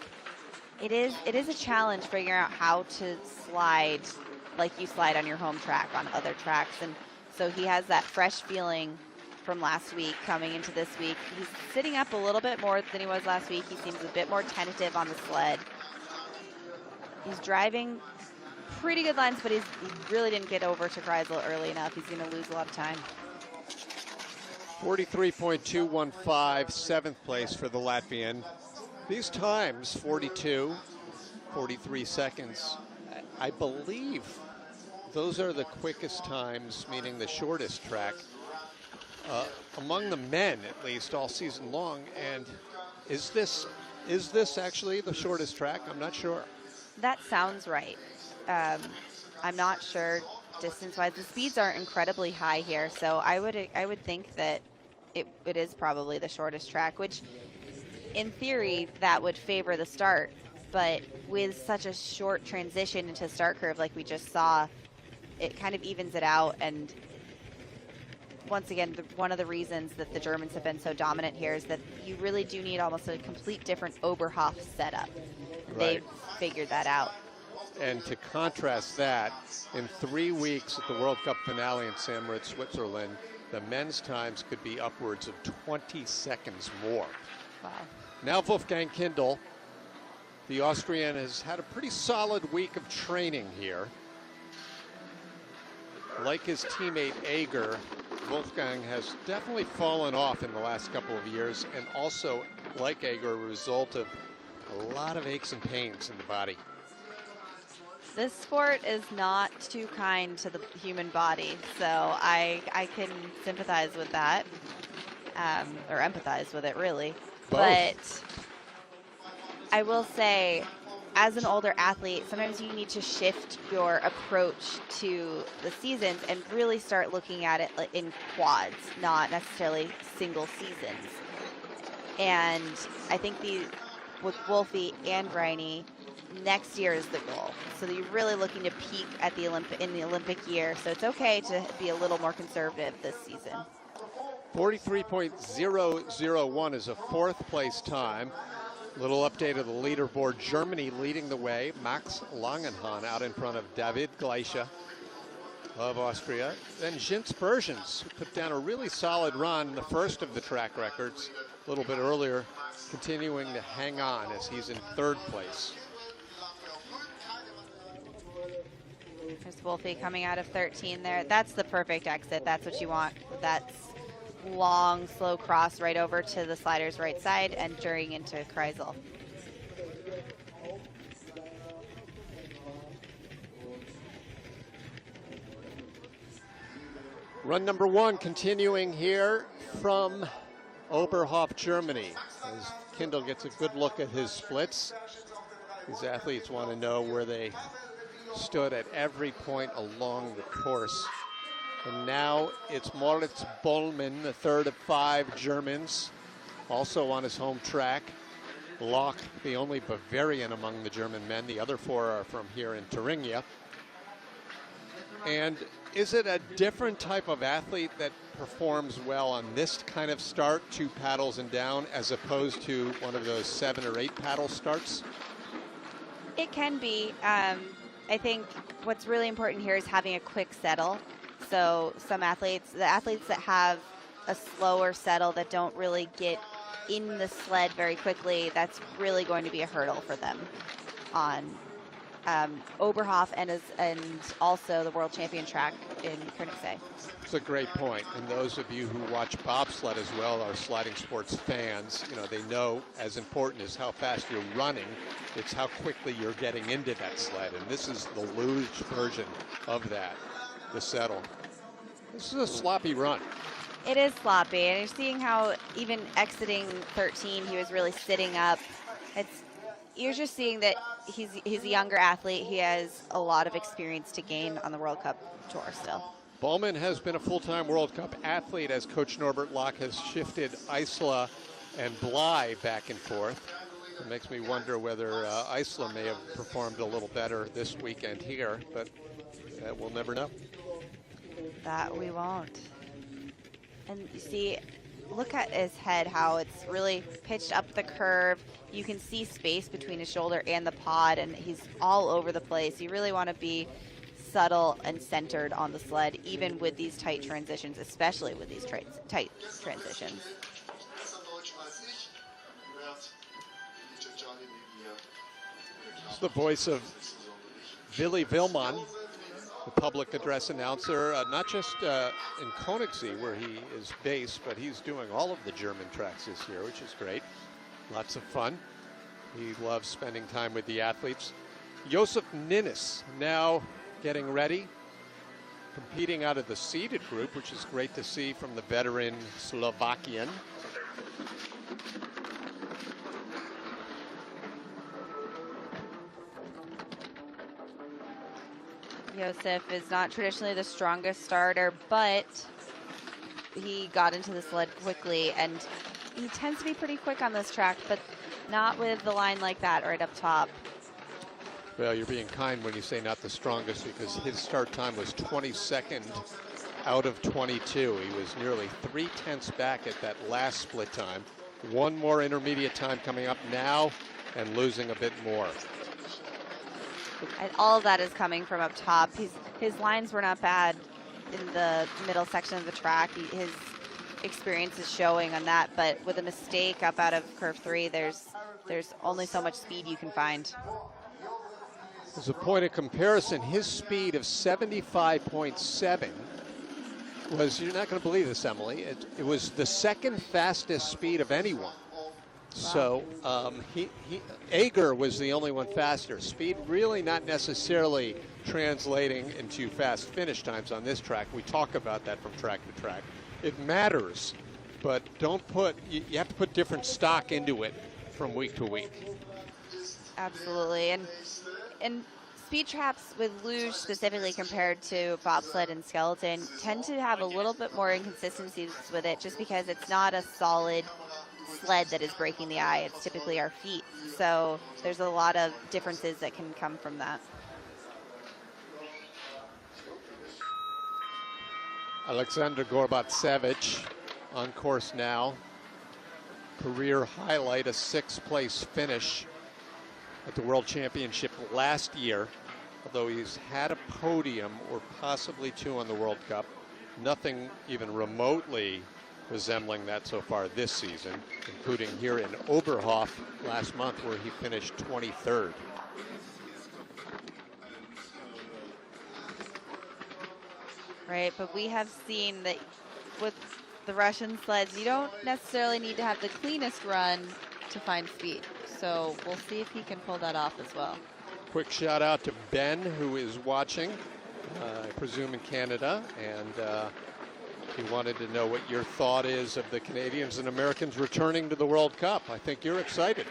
it is a challenge figuring out how to slide like you slide on your home track on other tracks. And so he has that fresh feeling from last week coming into this week. He's sitting up a little bit more than he was last week. He seems a bit more tentative on the sled. He's driving pretty good lines, but he really didn't get over to Kreisel early enough. He's going to lose a lot of time. 43.215, 7th place for the Latvian. These times, 42, 43 seconds, I believe those are the quickest times, meaning the shortest track, among the men at least all season long. And is this actually the shortest track? I'm not sure. That sounds right. I'm not sure distance-wise. The speeds aren't incredibly high here, so I would think that it is probably the shortest track, which in theory that would favor the start, but with such a short transition into start curve like we just saw, it kind of evens it out. And once again, one of the reasons that the Germans have been so dominant here is that you really do need almost a complete different Oberhof setup. Right. They've figured that out. And to contrast that, in 3 weeks at the World Cup finale in St. Moritz, Switzerland, the men's times could be upwards of 20 seconds more. Wow. Now Wolfgang Kindl, the Austrian, has had a pretty solid week of training here. Like his teammate Ager, Wolfgang has definitely fallen off in the last couple of years, and also, like Ager, a result of a lot of aches and pains in the body. This sport is not too kind to the human body, so I can sympathize with that, or empathize with it, really. Both. But I will say, as an older athlete, sometimes you need to shift your approach to the seasons and really start looking at it in quads, not necessarily single seasons. And I think with Wolfie and Reine, next year is the goal. So that you're really looking to peak at in the Olympic year. So it's okay to be a little more conservative this season. 43.001 is a 4th place time. Little update of the leaderboard. Germany leading the way. Max Langenhahn out in front of David Gleiche. of Austria. Then Jens Bergens, who put down a really solid run, the first of the track records, a little bit earlier, continuing to hang on as he's in third place. There's Wolfie coming out of 13 there. That's the perfect exit. That's what you want. That's long, slow cross right over to the slider's right side, entering into Kreisel. Run number one continuing here from Oberhof, Germany. As Kindle gets a good look at his splits. These athletes want to know where they stood at every point along the course. And now it's Moritz Bollmann, the third of 5 Germans, also on his home track. Locke, the only Bavarian among the German men. The other 4 are from here in Thuringia. And is it a different type of athlete that performs well on this kind of start, 2 paddles and down, as opposed to one of those 7 or 8 paddle starts? It can be. I think what's really important here is having a quick settle. So some athletes, the athletes that have a slower settle that don't really get in the sled very quickly, that's really going to be a hurdle for them on Oberhof and also the World Champion track in Koenigsegg. It's a great point. And those of you who watch bobsled as well are sliding sports fans. You know, they know as important as how fast you're running, it's how quickly you're getting into that sled. And this is the Luge version of that, the settle. This is a sloppy run. It is sloppy, and you're seeing how even exiting 13, he was really sitting up. You're just seeing that he's a younger athlete. He has a lot of experience to gain on the World Cup tour still. Bollmann has been a full-time World Cup athlete as Coach Norbert Locke has shifted Isla and Bly back and forth. It makes me wonder whether Isla may have performed a little better this weekend here, but we'll never know. That we won't. And you see, look at his head, how it's really pitched up the curve. You can see space between his shoulder and the pod, and he's all over the place. You really want to be subtle and centered on the sled, even with these tight transitions, especially with these tight transitions. It's the voice of Willy Willmann, the public address announcer, not just in Koenigsegg where he is based, but he's doing all of the German tracks this year, which is great. Lots of fun. He loves spending time with the athletes. Josef Ninnis now getting ready, competing out of the seeded group, which is great to see from the veteran Slovakian. Josef is not traditionally the strongest starter, but he got into the sled quickly, and he tends to be pretty quick on this track, but not with the line like that right up top. Well, you're being kind when you say not the strongest, because his start time was 22nd out of 22. He was nearly 3/10 back at that last split time. One more intermediate time coming up now and losing a bit more. And all of that is coming from up top. His lines were not bad in the middle section of the track. His experience is showing on that, but with a mistake up out of curve 3, there's only so much speed you can find. As a point of comparison, his speed of 75.7 was, you're not going to believe this, Emily, it was the second fastest speed of anyone. Wow. So Ager was the only one faster. Speed really not necessarily translating into fast finish times on this track. We talk about that from track to track. It matters, but you have to put different stock into it from week to week. Absolutely, and speed traps with luge specifically compared to bobsled and skeleton tend to have a little bit more inconsistencies with it, just because it's not a solid sled that is breaking the eye. It's typically our feet. So there's a lot of differences that can come from that. Alexander Gorbatsevich on course now. Career highlight, a 6th place finish at the World Championship last year. although he's had a podium or possibly two on the World Cup. Nothing even remotely resembling that so far this season, including here in Oberhof last month where he finished 23rd. Right, but we have seen that with the Russian sleds, you don't necessarily need to have the cleanest run to find speed. So we'll see if he can pull that off as well. Quick shout out to Ben, who is watching, I presume in Canada, and he wanted to know what your thought is of the Canadians and Americans returning to the World Cup. I think you're excited.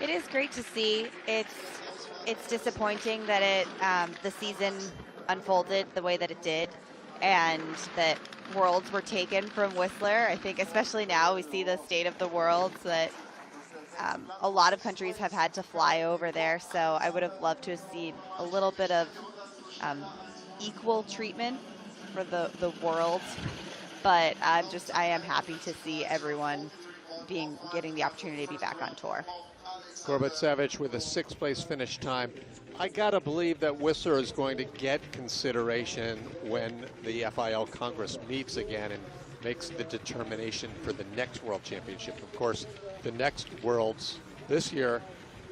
It is great to see. It's disappointing that the season unfolded the way that it did, and that worlds were taken from Whistler. I think especially now we see the state of the world, so that a lot of countries have had to fly over there. So I would have loved to have seen a little bit of equal treatment for the world, but I am happy to see everyone getting the opportunity to be back on tour. Gorbetsevich with a 6th place finish time. I gotta believe that Whistler is going to get consideration when the FIL Congress meets again and makes the determination for the next World Championship. Of course, the next Worlds this year,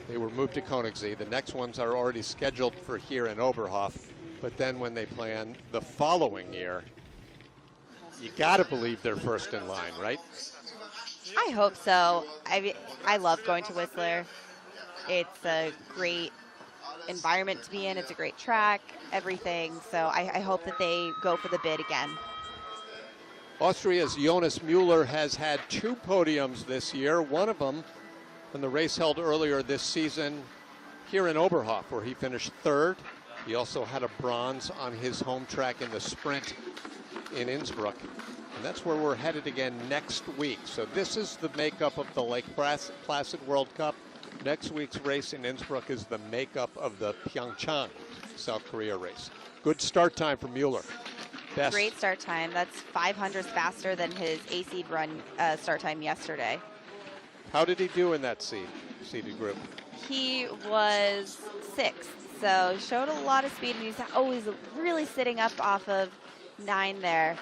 they were moved to Königssee. The next ones are already scheduled for here in Oberhof. But then when they plan the following year, you gotta believe they're first in line, right? I hope so. I love going to Whistler. It's a great environment to be in. It's a great track, everything. So I hope that they go for the bid again. Austria's Jonas Müller has had 2 podiums this year. One of them in the race held earlier this season here in Oberhof, where he finished 3rd. He also had a bronze on his home track in the sprint in Innsbruck. And that's where we're headed again next week. So this is the makeup of the Lake Placid World Cup. Next week's race in Innsbruck is the makeup of the Pyeongchang, South Korea race. Good start time for Müller. Best. Great start time. That's 500s faster than his A-seed run start time yesterday. How did he do in that seeded group? He was 6th, so showed a lot of speed, and he's always really sitting up off of 9 there.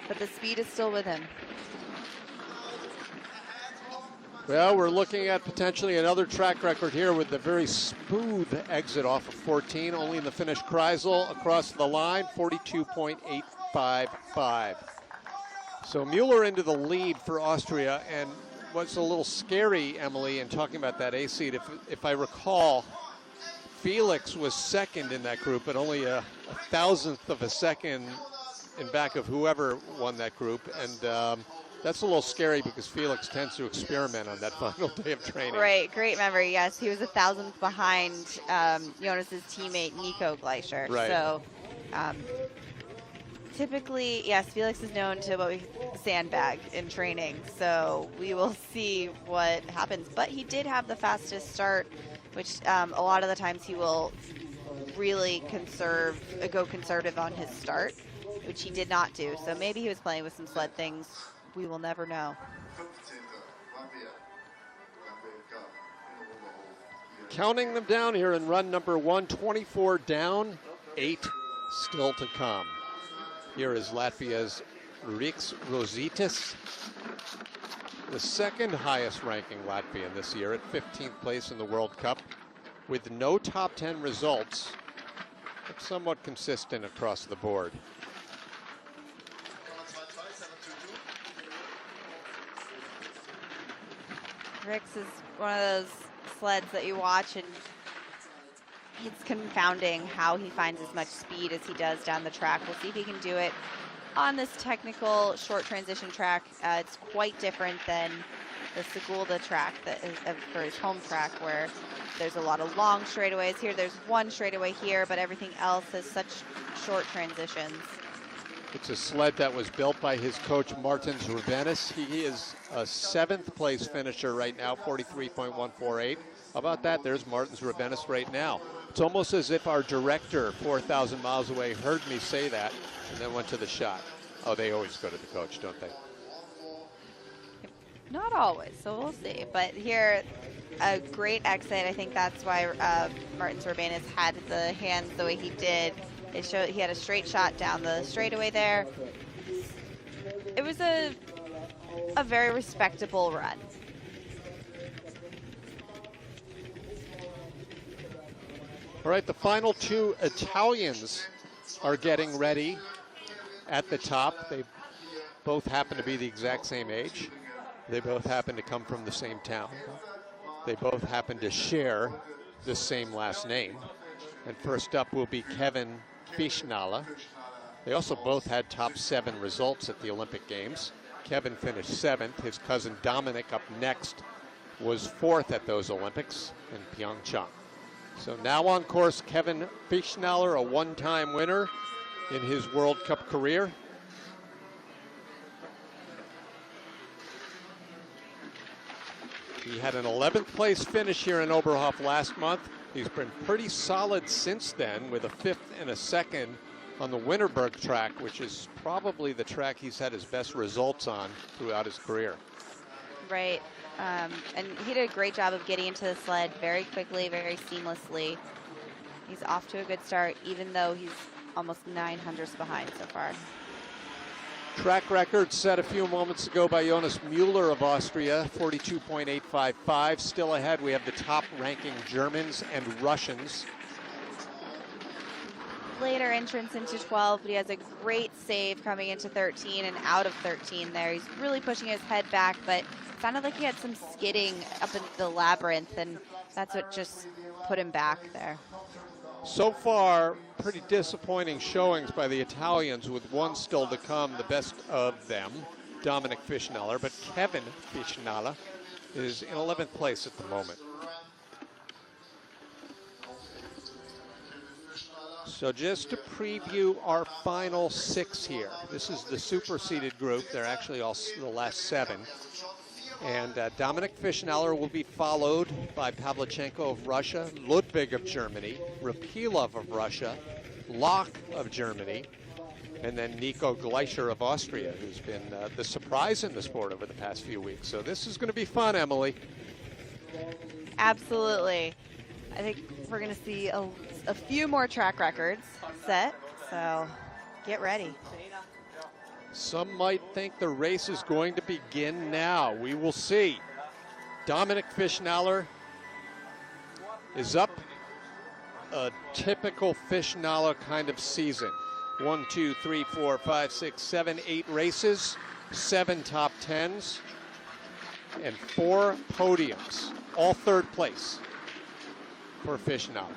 But the speed is still with him. Well, we're looking at potentially another track record here with the very smooth exit off of 14. Only in the finish, Kreisel across the line, 42.855. So Müller into the lead for Austria, and what's a little scary, Emily, in talking about that A seed, if I recall, Felix was 2nd in that group, but only a 1,000th of a second in back of whoever won that group, and that's a little scary because Felix tends to experiment on that final day of training. Right, great memory. Yes, he was 1,000th behind Jonas's teammate Nico Gleicher. Right. So typically, yes, Felix is known to sandbag in training. So we will see what happens. But he did have the fastest start, which a lot of the times he will really go conservative on his start, which he did not do. So maybe he was playing with some sled things. We will never know. Counting them down here in run number 1, 24 down, 8 still to come. Here is Latvia's Riks Rositis, the 2nd highest ranking Latvian this year at 15th place in the World Cup with no top 10 results, but somewhat consistent across the board. Riks is one of those sleds that you watch, and it's confounding how he finds as much speed as he does down the track. We'll see if he can do it on this technical short transition track. It's quite different than the Sigulda track that is for his home track, where there's a lot of long straightaways. Here there's one straightaway here, but everything else is such short transitions. It's a sled that was built by his coach, Martins Rubenis. He is a 7th place finisher right now, 43.148. How about that? There's Martins Rubenis right now. It's almost as if our director, 4,000 miles away, heard me say that and then went to the shot. Oh, they always go to the coach, don't they? Not always, so we'll see. But here, a great exit. I think that's why Martins Urbanus had the hands the way he did. It showed he had a straight shot down the straightaway there. It was a very respectable run. All right, the final two Italians are getting ready at the top. They both happen to be the exact same age. They both happen to come from the same town. They both happen to share the same last name. And first up will be Kevin Fischnaller. They also both had top 7 results at the Olympic Games. Kevin finished 7th. His cousin Dominic up next was 4th at those Olympics in Pyeongchang. So now on course, Kevin Fischnaller, a one-time winner in his World Cup career. He had an 11th place finish here in Oberhof last month. He's been pretty solid since then with a 5th and a 2nd on the Winterberg track, which is probably the track he's had his best results on throughout his career. Right. And he did a great job of getting into the sled very quickly, very seamlessly. He's off to a good start, even though he's almost 900s behind so far. Track record set a few moments ago by Jonas Müller of Austria, 42.855. Still ahead, we have the top-ranking Germans and Russians. Later entrance into 12, but he has a great save coming into 13 and out of 13 there. He's really pushing his head back, but it sounded like he had some skidding up in the labyrinth, and that's what just put him back there. So far, pretty disappointing showings by the Italians, with one still to come, the best of them, Dominic Fischnaller. But Kevin Fischnaller is in 11th place at the moment. So just to preview our final 6 here. This is the super-seeded group. They're actually all the last 7. And Dominic Fischnaller will be followed by Pavlichenko of Russia, Ludwig of Germany, Rapilov of Russia, Locke of Germany, and then Nico Gleicher of Austria, who's been the surprise in the sport over the past few weeks. So this is going to be fun, Emily. Absolutely. I think we're going to see a few more track records set, so get ready. Some might think the race is going to begin now. We will see. Dominic Fischnaller is up. A typical Fischnaller kind of season. 1, 2, 3, 4, 5, 6, 7, 8 races, 7 top 10s, and 4 podiums, all 3rd place for Fischnaller.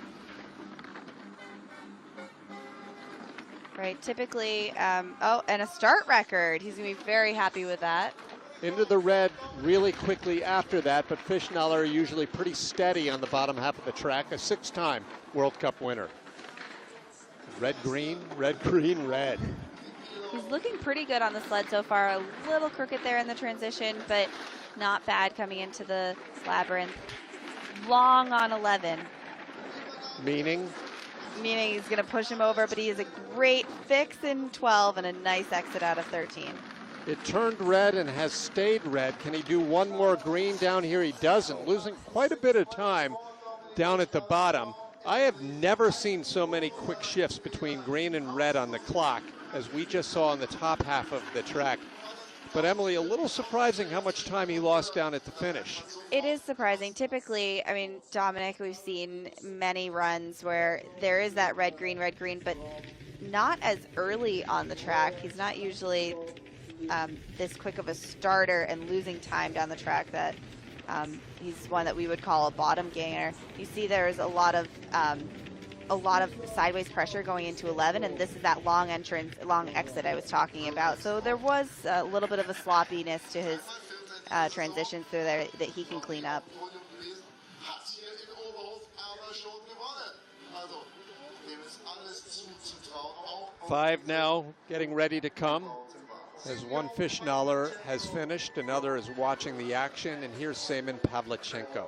Right, typically, and a start record. He's going to be very happy with that. Into the red really quickly after that, but Fischnaller usually pretty steady on the bottom half of the track, a 6-time World Cup winner. Red, green, red, green, red. He's looking pretty good on the sled so far. A little crooked there in the transition, but not bad coming into the labyrinth. Long on 11. Meaning he's going to push him over, but he has a great fix in 12 and a nice exit out of 13. It turned red and has stayed red. Can he do one more green down here? He doesn't, losing quite a bit of time down at the bottom. I have never seen so many quick shifts between green and red on the clock as we just saw on the top half of the track. But Emily, a little surprising how much time he lost down at the finish. It is surprising. Typically, I mean, Dominic, we've seen many runs where there is that red, green, but not as early on the track. He's not usually this quick of a starter and losing time down the track. That he's one that we would call a bottom gainer. You see there's a lot of sideways pressure going into 11, and this is that long exit I was talking about. So there was a little bit of a sloppiness to his transitions through there that he can clean up. 5 now getting ready to come as one Fischnaller has finished, another is watching the action, and here's Semen Pavlichenko.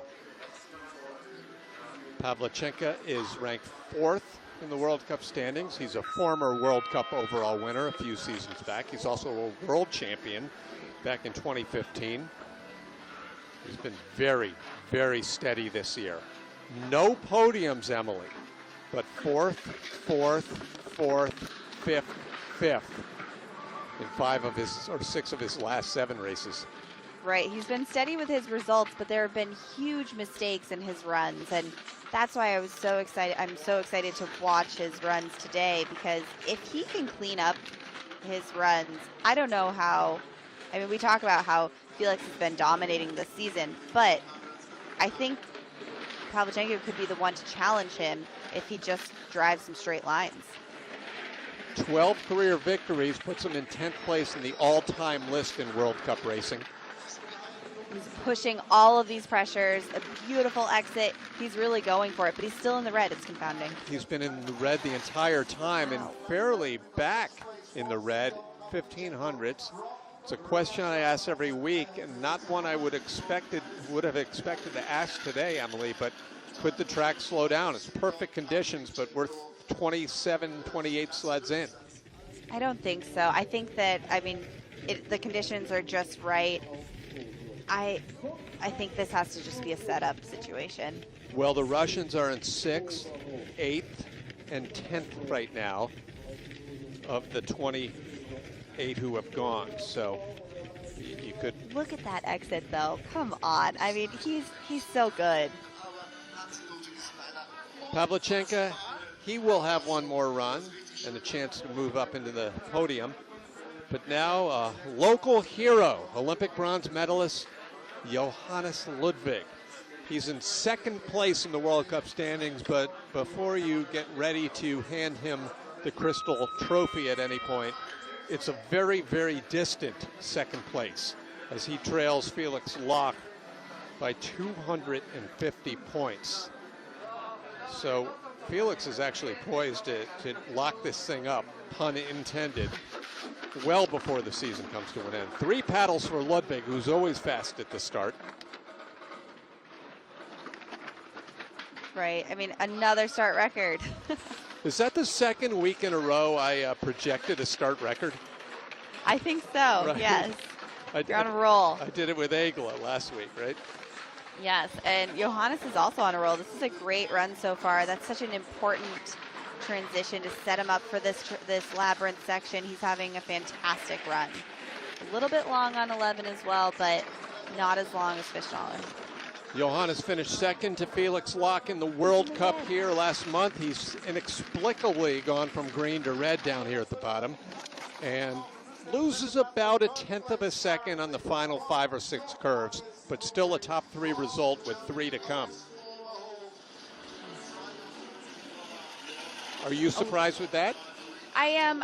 Pavlichenko is ranked 4th in the World Cup standings. He's a former World Cup overall winner a few seasons back. He's also a world champion back in 2015. He's been very, very steady this year. No podiums, Emily, but fourth, fifth, fifth in 6 of his last 7 races. Right, he's been steady with his results, but there have been huge mistakes in his runs, and that's why I was so excited. I'm so excited to watch his runs today, because if he can clean up his runs, I don't know how. I mean, we talk about how Felix has been dominating this season, but I think Pavlyuchenko could be the one to challenge him if he just drives some straight lines. 12 career victories puts him in 10th place in the all-time list in World Cup racing. He's pushing all of these pressures, a beautiful exit. He's really going for it, but he's still in the red. It's confounding. He's been in the red the entire time and fairly back in the red, 1500s. It's a question I ask every week, and not one I would have expected to ask today, Emily, but could the track slow down? It's perfect conditions, but we're 27, 28 sleds in. I don't think so. I think that, the conditions are just right. I think this has to just be a setup situation. Well, the Russians are in 6th, 8th, and 10th right now of the 28 who have gone. So you could look at that exit, though. Come on. I mean, he's so good. Pavlyuchenko, he will have one more run and a chance to move up into the podium. But now a local hero, Olympic bronze medalist Johannes Ludwig. He's in 2nd place in the World Cup standings, but before you get ready to hand him the crystal trophy at any point, it's a very, very distant 2nd place as he trails Felix Loch by 250 points. So Felix is actually poised to lock this thing up, pun intended, well before the season comes to an end. 3 paddles for Ludwig, who's always fast at the start. Right. I mean, another start record. Is that the 2nd week in a row I projected a start record? I think so, right. Yes. You're on a roll. I did it with Agla last week, right? Yes, and Johannes is also on a roll. This is a great run so far. That's such an important transition to set him up for this labyrinth section. He's having a fantastic run. A little bit long on 11 as well, but not as long as Fischthaler. Johannes finished 2nd to Felix Loch in the World Cup here last month. He's inexplicably gone from green to red down here at the bottom and loses about 1/10 of a second on the final 5 or 6 curves, but still a top 3 result with 3 to come. Are you surprised with that? I am.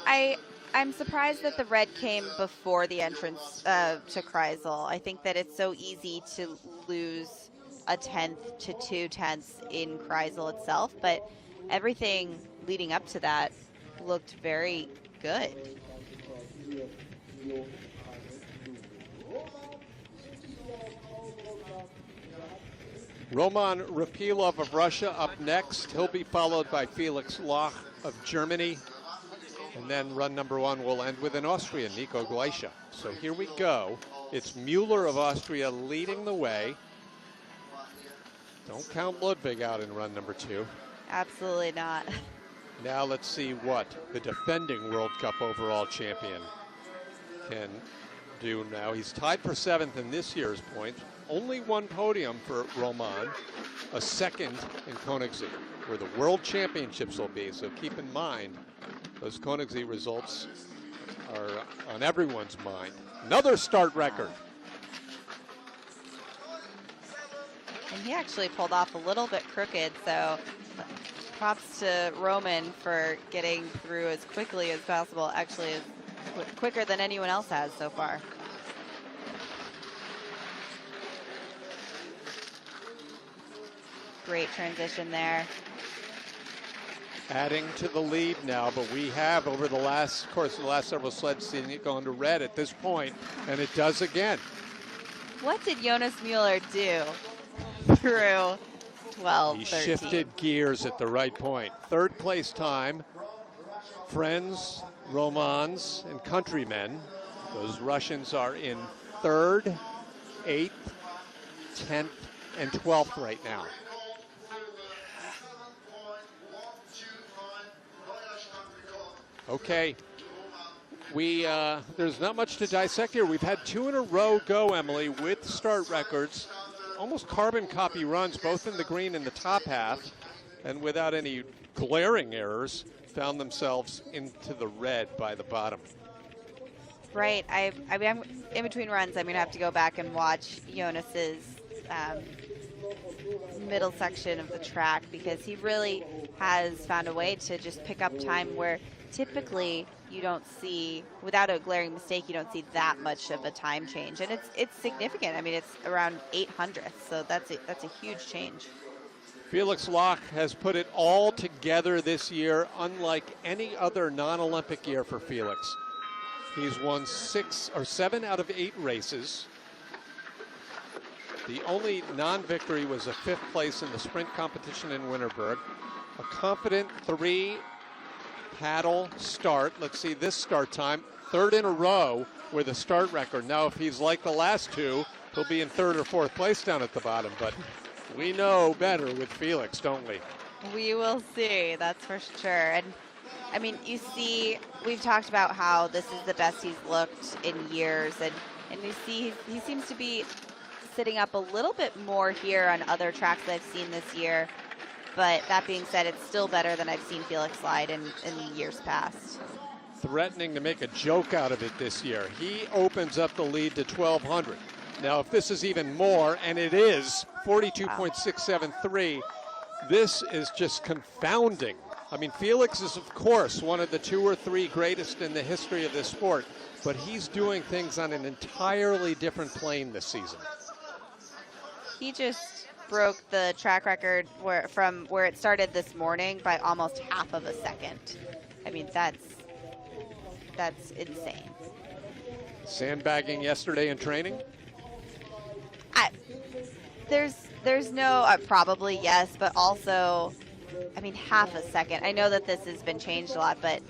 I'm surprised that the red came before the entrance to Kreisel. I think that it's so easy to lose 1/10 to 2/10 in Kreisel itself, but everything leading up to that looked very good. Roman Rapilov of Russia up next. He'll be followed by Felix Loch of Germany. And then run number 1 will end with an Austrian, Nico Gleischer. So here we go. It's Mueller of Austria leading the way. Don't count Ludwig out in run number 2. Absolutely not. Now let's see what the defending World Cup overall champion can do now. He's tied for 7th in this year's points. Only 1 podium for Roman, a 2nd in Königssee, where the World Championships will be. So keep in mind, those Königssee results are on everyone's mind. Another start record. And he actually pulled off a little bit crooked, so props to Roman for getting through as quickly as possible. Actually, quicker than anyone else has so far. Great transition there. Adding to the lead now, but we have over the last several sleds seen it going to red at this point, and it does again. What did Jonas Mueller do through 12, He 13? shifted gears at the right point. 3rd place time. Friends, Romans, and countrymen. Those Russians are in 3rd, 8th, 10th and 12th right now. Okay, there's not much to dissect here. We've had 2 in a row go, Emily, with start records, almost carbon copy runs, both in the green and the top half, and without any glaring errors, found themselves into the red by the bottom. Right. I mean, I'm in between runs. I'm going to have to go back and watch Jonas's middle section of the track, because he really has found a way to just pick up time where typically you don't see, without a glaring mistake, you don't see that much of a time change, and it's significant. I mean, it's around 800ths, so that's a huge change. Felix Locke has put it all together this year, unlike any other non-Olympic year for Felix. He's won 6 or 7 out of 8 races. The only non-victory was a 5th place in the sprint competition in Winterberg. A confident 3 paddle start. Let's see this start time. 3rd in a row with a start record. Now, if he's like the last 2, he'll be in 3rd or 4th place down at the bottom. But we know better with Felix, don't we? We will see, that's for sure. And I mean, you see, we've talked about how this is the best he's looked in years, and you see he seems to be sitting up a little bit more here on other tracks that I've seen this year. But that being said, it's still better than I've seen Felix slide in years past. Threatening to make a joke out of it this year. He opens up the lead to 1,200. Now, if this is even more, and it is 42.673, this is just confounding. I mean, Felix is, of course, one of the 2 or 3 greatest in the history of this sport, but he's doing things on an entirely different plane this season. He just broke the track record from where it started this morning by almost half of a second. I mean, that's insane. Sandbagging yesterday in training? There's no, probably yes, but also, I mean, half a second. I know that this has been changed a lot, but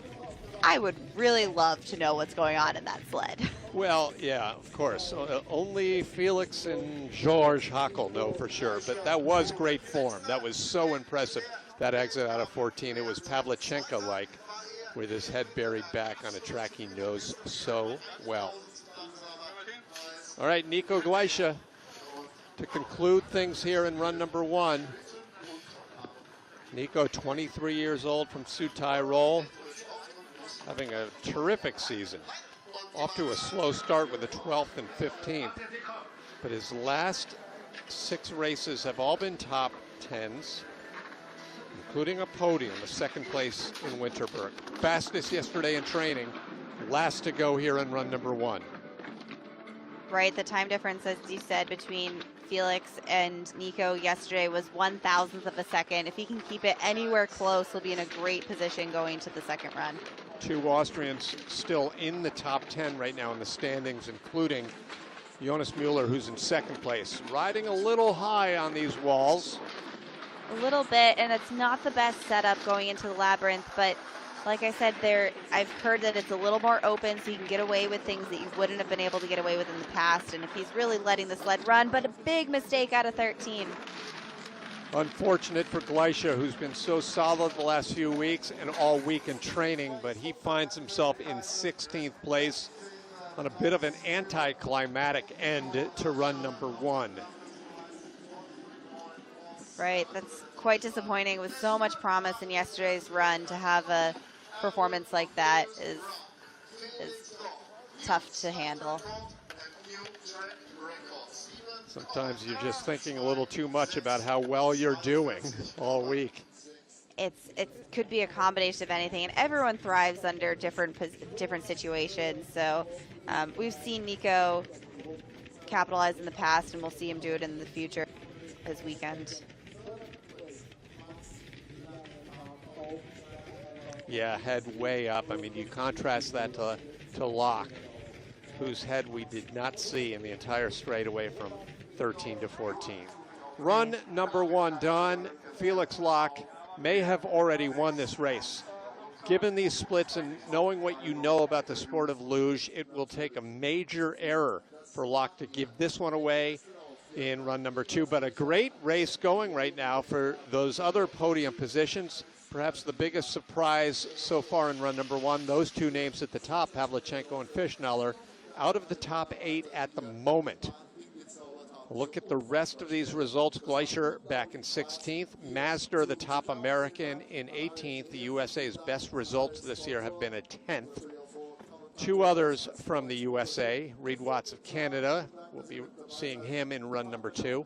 I would really love to know what's going on in that sled. Well, yeah, of course. Only Felix and George Hackl know for sure, but that was great form. That was so impressive, that exit out of 14. It was Pavlichenko-like, with his head buried back on a track he knows so well. All right, Nico Gleische to conclude things here in run number 1. Nico, 23 years old from Südtirol, having a terrific season. Off to a slow start with the 12th and 15th, but his last 6 races have all been top 10s, including a podium, a 2nd place in Winterberg. Fastest yesterday in training, last to go here in run number 1. Right, the time difference, as you said, between Felix and Nico yesterday was 1,000th of a second. If he can keep it anywhere close, he'll be in a great position going to the 2nd run. 2 Austrians still in the top 10 right now in the standings, including Jonas Müller, who's in 2nd place. Riding a little high on these walls. A little bit, and it's not the best setup going into the labyrinth, but like I said, I've heard that it's a little more open, so you can get away with things that you wouldn't have been able to get away with in the past, and if he's really letting the sled run, but a big mistake out of 13. Unfortunate for Gleische, who's been so solid the last few weeks and all week in training, but he finds himself in 16th place on a bit of an anticlimactic end to run number 1. Right, that's quite disappointing. With so much promise in yesterday's run, to have a performance like that is tough to handle. Sometimes you're just thinking a little too much about how well you're doing all week. It could be a combination of anything, and everyone thrives under different situations. So we've seen Nico capitalize in the past, and we'll see him do it in the future this weekend. Yeah, head way up. I mean, you contrast that to Locke, whose head we did not see in the entire straightaway from 13 to 14. Run number 1 done. Felix Locke may have already won this race. Given these splits and knowing what you know about the sport of luge, it will take a major error for Locke to give this one away in run number 2. But a great race going right now for those other podium positions. Perhaps the biggest surprise so far in run number 1, those two names at the top, Pavlichenko and Fischneller, out of the top 8 at the moment. Look at the rest of these results. Gleicher back in 16th. Mazdzer, the top American, in 18th. The USA's best results this year have been a 10th. Two others from the USA. Reed Watts of Canada. We'll be seeing him in run number 2.